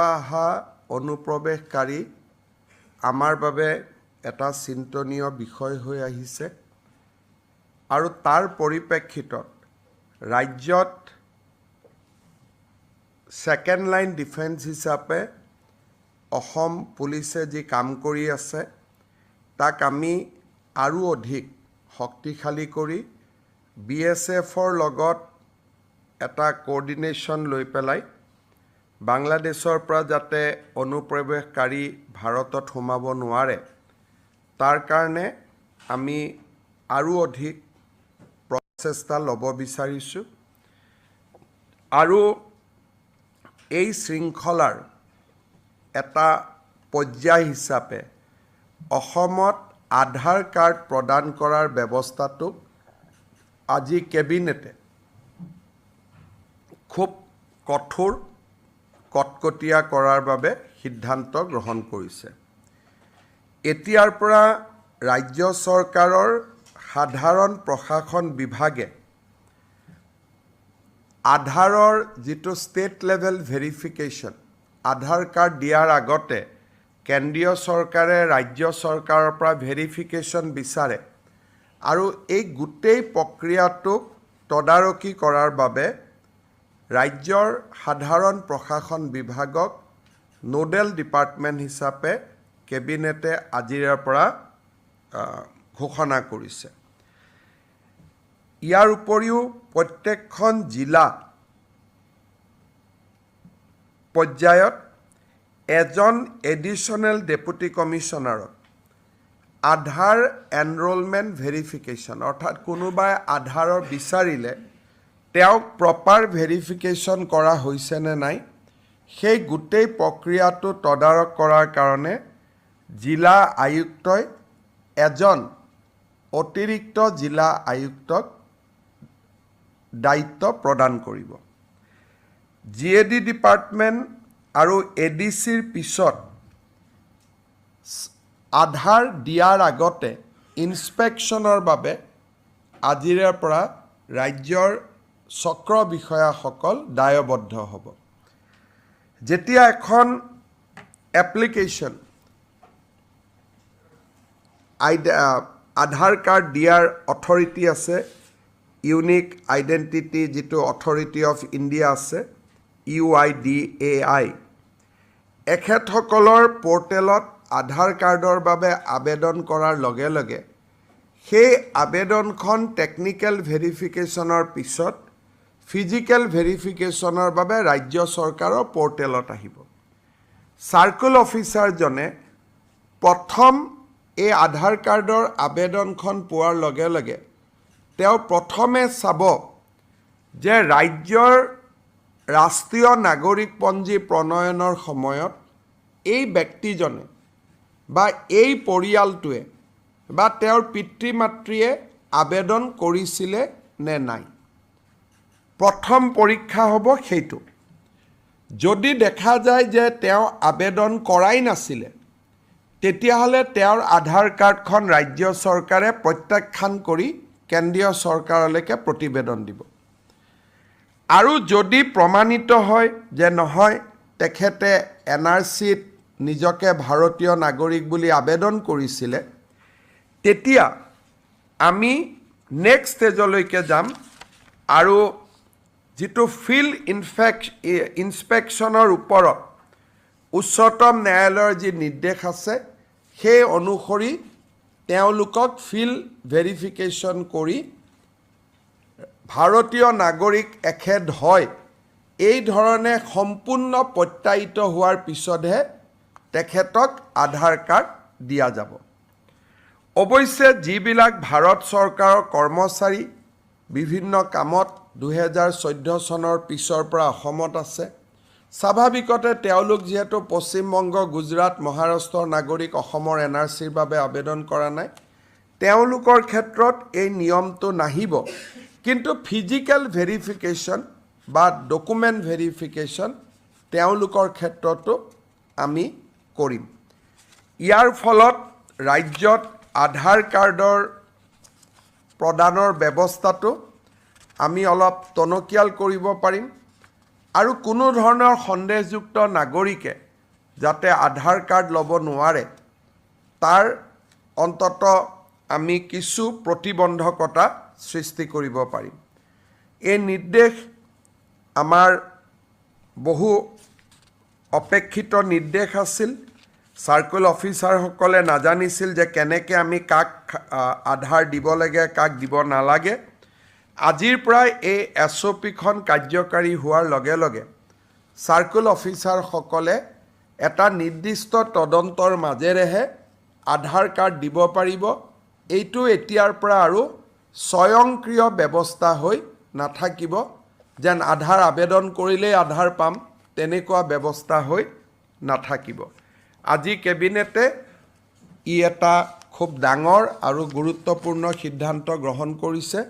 অহা অনুপ্ৰৱেশকাৰী আমাৰ বাবে এটা চিন্তনীয় বিষয় হৈ আহিছে আৰু তাৰ পৰিপ্ৰেক্ষিতত ৰাজ্যত সেকেন্ড লাইন ডিফেন্স হিচাপে অসম পুলিচে যি কাম কৰি আছে তাক আমি আৰু অধিক শক্তিশালী কৰি BSFৰ লগত এটা কোঅৰ্ডিনেশ্যন লৈ পেলাই বাংলাদেশৰ পৰা যাতে অনুপ্ৰৱেশকাৰী ভাৰতত সোমাব নোৱাৰে তাৰ কাৰণে আমি আৰু অধিক প্ৰচেষ্টা ল'ব বিচাৰিছোঁ আৰু এই শৃংখলাৰ এটা পৰ্যায় হিচাপে অসমত আধাৰ কাৰ্ড প্ৰদান কৰাৰ ব্যৱস্থাটো আজি কেবিনেটে খুব কঠোৰ কটকটীয়া কৰাৰ বাবে সিদ্ধান্ত গ্ৰহণ কৰিছে। এতিয়াৰ পৰা ৰাজ্য চৰকাৰৰ সাধাৰণ প্ৰশাসন বিভাগে আধাৰৰ যিটো ষ্টেট লেভেল ভেৰিফিকেশ্যন আধাৰ কাৰ্ড দিয়াৰ আগতে কেন্দ্ৰীয় চৰকাৰে ৰাজ্য চৰকাৰৰ পৰা ভেৰিফিকেশ্যন বিচাৰে আৰু এই গোটেই প্ৰক্ৰিয়াটোক তদাৰকী কৰাৰ বাবে ৰাজ্যৰ সাধাৰণ প্ৰশাসন বিভাগক নোডেল ডিপাৰ্টমেণ্ট হিচাপে কেবিনেটে আজিৰে পৰা ঘোষণা কৰিছে। ইয়াৰ উপৰিও প্ৰত্যেকখন জিলা পৰ্যায়ত এজন এডিশ্যনেল ডেপুটি কমিশ্যনাৰক আধাৰ এনৰোলমেণ্ট ভেৰিফিকেশ্যন অৰ্থাৎ কোনোবাই আধাৰৰ বিচাৰিলে তেওঁক প্ৰপাৰ ভেৰিফিকেশ্যন কৰা হৈছে নে নাই সেই গোটেই প্ৰক্ৰিয়াটো তদাৰক কৰাৰ কাৰণে জিলা আয়ুক্তই এজন অতিৰিক্ত জিলা আয়ুক্তক দায়িত্ব প্ৰদান কৰিব। GAD ডিপাৰ্টমেণ্ট আৰু ADCৰ পিছত আধাৰ দিয়াৰ আগতে ইনস্পেকশ্যনৰ বাবে আজিৰে পৰা ৰাজ্যৰ চক্ৰ বিষয়াসকল দায়বদ্ধ হ'ব। যেতিয়া এখন এপ্লিকেশ্যন আধাৰ কাৰ্ড দিয়াৰ অথৰিটি আছে ইউনিক আইডেণ্টিটি যিটো অথৰিটি অফ ইণ্ডিয়া আছে UIDAI এখেতসকলৰ পৰ্টেলত আধাৰ কাৰ্ডৰ বাবে আবেদন কৰাৰ লগে লগে সেই আবেদনখন টেকনিকেল ভেৰিফিকেশ্যনৰ পিছত ফিজিকেল ভেৰিফিকেশ্যনৰ বাবে ৰাজ্য চৰকাৰৰ পৰ্টেলত আহিব। চাৰ্কুল অফিচাৰজনে প্ৰথম এই আধাৰ কাৰ্ডৰ আবেদনখন পোৱাৰ লগে লগে তেওঁ প্ৰথমে চাব যে ৰাজ্যৰ ৰাষ্ট্ৰীয় নাগৰিকপঞ্জী প্ৰণয়নৰ সময়ত এই ব্যক্তিজনে বা এই পৰিয়ালটোৱে বা তেওঁৰ পিতৃ মাতৃয়ে আবেদন কৰিছিলে নে নাই। প্ৰথম পৰীক্ষা হ'ব সেইটো। যদি দেখা যায় যে তেওঁ আবেদন কৰাই নাছিলে তেতিয়াহ'লে তেওঁৰ আধাৰ কাৰ্ডখন ৰাজ্য চৰকাৰে প্ৰত্যাখ্যান কৰি কেন্দ্ৰীয় চৰকাৰলৈকে প্ৰতিবেদন দিব আৰু যদি প্ৰমাণিত হয় যে নহয় তেখেতে NRCত নিজকে ভাৰতীয় নাগৰিক বুলি আবেদন কৰিছিলে তেতিয়া আমি নেক্সট ষ্টেজলৈকে যাম আৰু যিটো ফিল্ড ইনস্পেকশ্যনৰ ওপৰত উচ্চতম ন্যায়ালয়ৰ যি নিৰ্দেশ আছে সেই অনুসৰি তেওঁলোকক ফিল্ড ভেৰিফিকেশ্যন কৰি ভাৰতীয় নাগৰিক এখেত হয় এই ধৰণে সম্পূৰ্ণ প্ৰত্যায়িত হোৱাৰ পিছতহে তেখেতক আধাৰ কাৰ্ড দিয়া যাব। অৱশ্যে যিবিলাক ভাৰত চৰকাৰৰ কৰ্মচাৰী বিভিন্ন কামত 2014 চনৰ পিছৰ পৰা অসমত আছে স্বাভাৱিকতে তেওঁলোক যিহেতু পশ্চিমবংগ গুজৰাট মহাৰাষ্ট্ৰৰ নাগৰিক অসমৰ NRCৰ বাবে আবেদন কৰা নাই তেওঁলোকৰ ক্ষেত্ৰত এই নিয়মটো নাহিব কিন্তু ফিজিকেল ভেৰিফিকেশ্যন বা ডকুমেণ্ট ভেৰিফিকেশ্যন তেওঁলোকৰ ক্ষেত্ৰতো আমি কৰিম। ইয়াৰ ফলত ৰাজ্যত আধাৰ কাৰ্ডৰ প্ৰদানৰ ব্যৱস্থাটো আমি অলপ টনকিয়াল কৰিব পাৰিম আৰু কোনো ধৰণৰ সন্দেহযুক্ত নাগৰিকে যাতে আধাৰ কাৰ্ড ল'ব নোৱাৰে তাৰ অন্তত আমি কিছু প্ৰতিবন্ধকতা সৃষ্টি কৰিব পাৰিম। এই নিৰ্দেশ আমাৰ বহু অপেক্ষিত নিৰ্দেশ আছিল। সাৰ্কেল অফিচাৰসকলে নাজানিছিল যে কেনেকৈ আমি কাক আধাৰ দিব লাগে, কাক দিব নালাগে। আজিৰ পৰাই এই SOPখন কাৰ্যকাৰী হোৱাৰ লগে লগে সাৰ্কেল অফিচাৰসকলে এটা নিৰ্দিষ্ট তদন্তৰ মাজেৰেহে আধাৰ কাৰ্ড দিব পাৰিব। এইটো এতিয়াৰ পৰা আৰু স্বয়ংক্ৰিয় ব্যৱস্থা হৈ নাথাকিব, যেন আধাৰ আবেদন কৰিলেই আধাৰ পাম তেনেকুৱা ব্যৱস্থা হৈ নাথাকিব। আজি কেবিনেটে এটা খুব ডাঙৰ আৰু গুৰুত্বপূৰ্ণ সিদ্ধান্ত গ্ৰহণ কৰিছে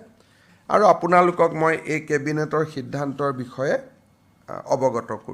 আৰু আপোনালোকক মই এই কেবিনেটৰ সিদ্ধান্তৰ বিষয়ে অৱগত কৰিছোঁ।